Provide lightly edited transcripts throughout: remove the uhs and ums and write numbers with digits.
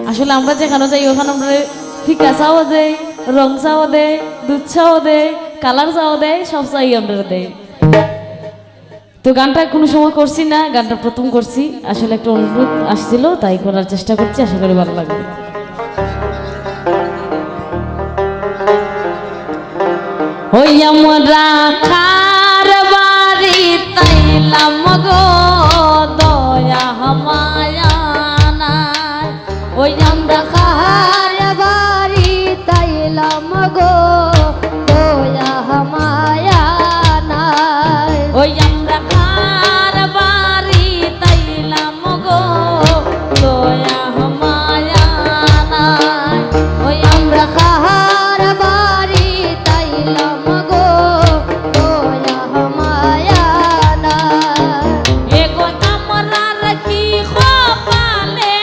আসলে আমরা যেখানে যাই ওখানে আমরা ফিকা চাও দেয়, রং চাও দেয়, দুধ চাও দেয়, কালার চাও দেয়, সব চাই আমরা দেয়। তো গানটা কোনো সময় করছি না, গানটা প্রথম করছি। আসলে একটা অনুরোধ আসছিল তাই করার চেষ্টা করছি, আশা করি ভালো লাগবে। ওই আমরা খার বাড়ি তাইলাম গো দয়া মায়া নাই, ওই আমরা খার বাড়ি তাইলাম গো দয়া মায়া নাই, ওই আমরা খার বাড়ি তাইলাম গো দয়া মায়া নাই, ওই আমরা খার বাড়ি তাইলাম গো দয়া মায়া নাই। এগো আমরার কি কপালে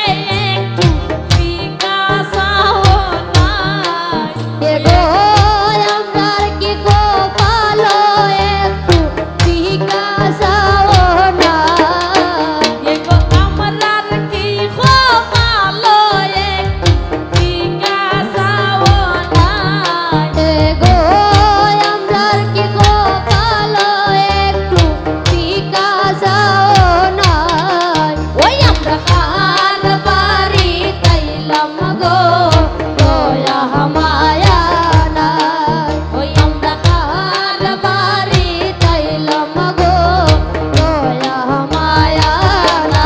একটু বিকাশাও নাই, এগো আমরার কি কপালে একটু বিকাশাও নাই, এগো আমরার কি কপালে একটু বিকাশাও নাই, এগো আমরার কি কপালে একটু বিকাশাও নাই, ওই আমরা খার বাড়ি তাইলাম গো দয়া মায়া নাই, ওই আমরা খার বাড়ি তাইলাম গো দয়া মায়া নাই।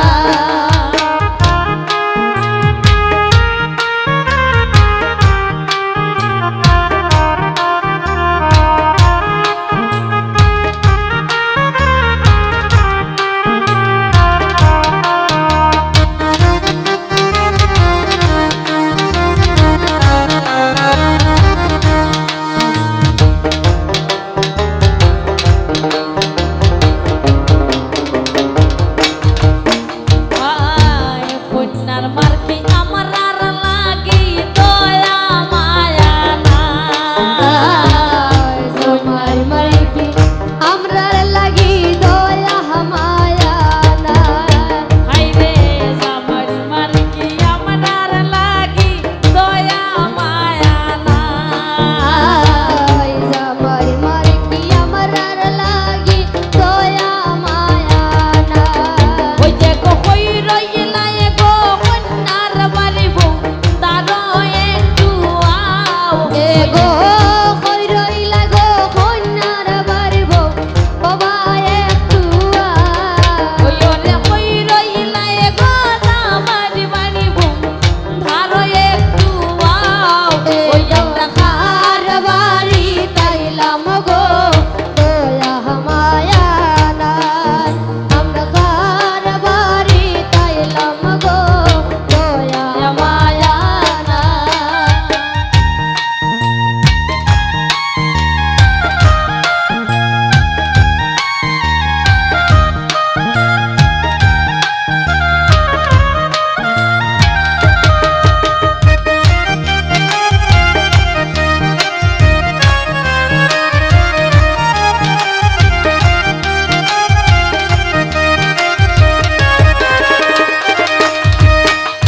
আয় কন্যার মার্কে আমরার লাগি দয়া মায়া নাই, তোমার মার্কে আমরার লাগি দয়া মায়া নাই, হাইরে জামার মার্কে আমরার লাগি দয়া মায়া নাই, জামার মার্কে আমরার লাগি দয়া মায়া নাই, ওই যে গো কই রইলা গো কন্যার বাড়ি বউ তারো একটু আও, এগো কই রইলা গো কন্যার বাড়ি বউ বাবা একটু আও, ওই ওরে কই রইলা গো জামার বাড়ি বউ ধারো একটু আও, ওই আমরা খার বাড়ি তাইলাম গো দয়া মায়া নাই, আমরা খার বাড়ি তাইলাম গো দয়া মায়া নাই।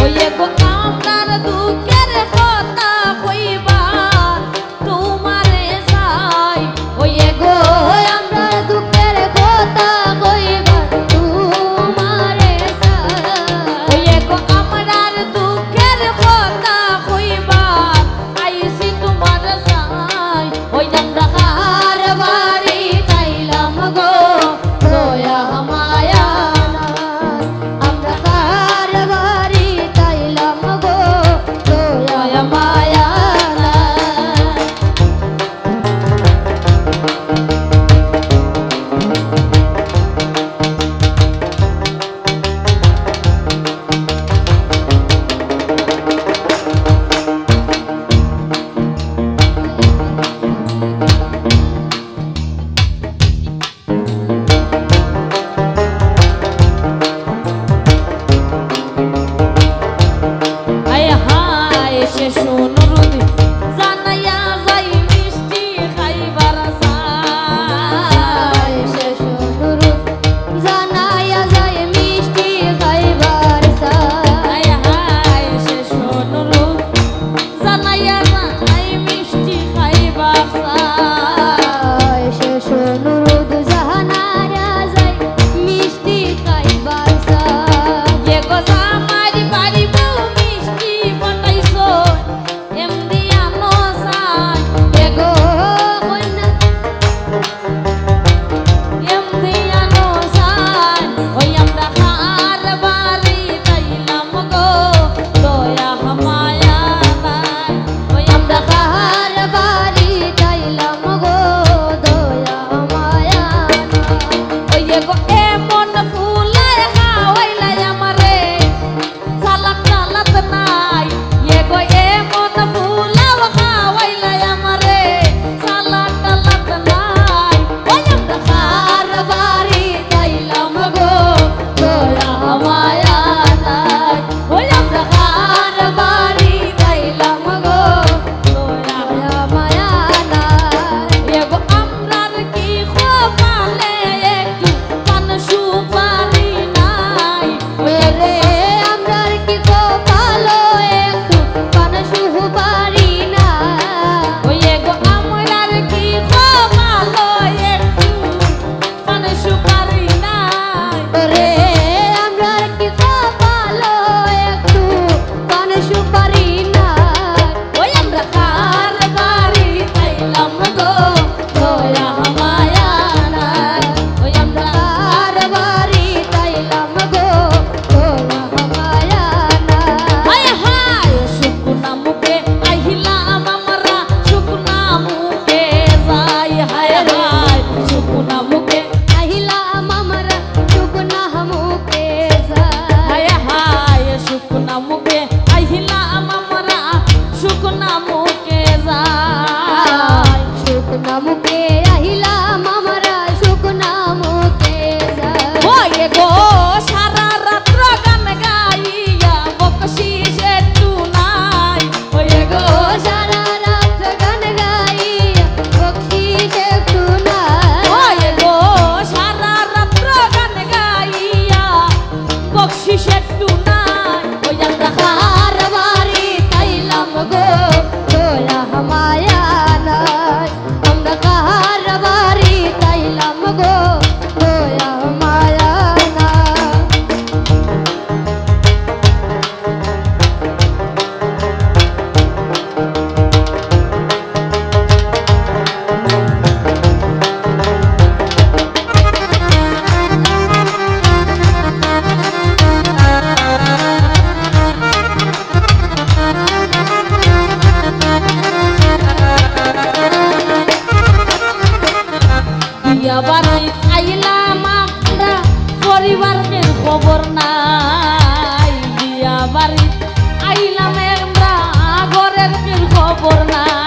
ওই গো আমরার দুঃখের কথা কইবা তোমারে চাই, ওই গো আমরার দুঃখের কথা কইবা তোমারে চাই, ওই গো আমরার দুঃখের কথা কইবা আইছি তোমার চাই, ওই আমরা খার বাড়ি তাইলাম গো দয়া মায়া নাই, আমরা খার বাড়ি তাইলাম গো দয়া মায়া নাই। আয় হায় সে অনুরোধ জানাইয়া যাই মিষ্টি খাইবার চাই, সে অনুরোধ জানাইয়া যাই মিষ্টি খাইবার চাই, আয় হায় সে পাইলাম আমরা ঘরের ফির খবর না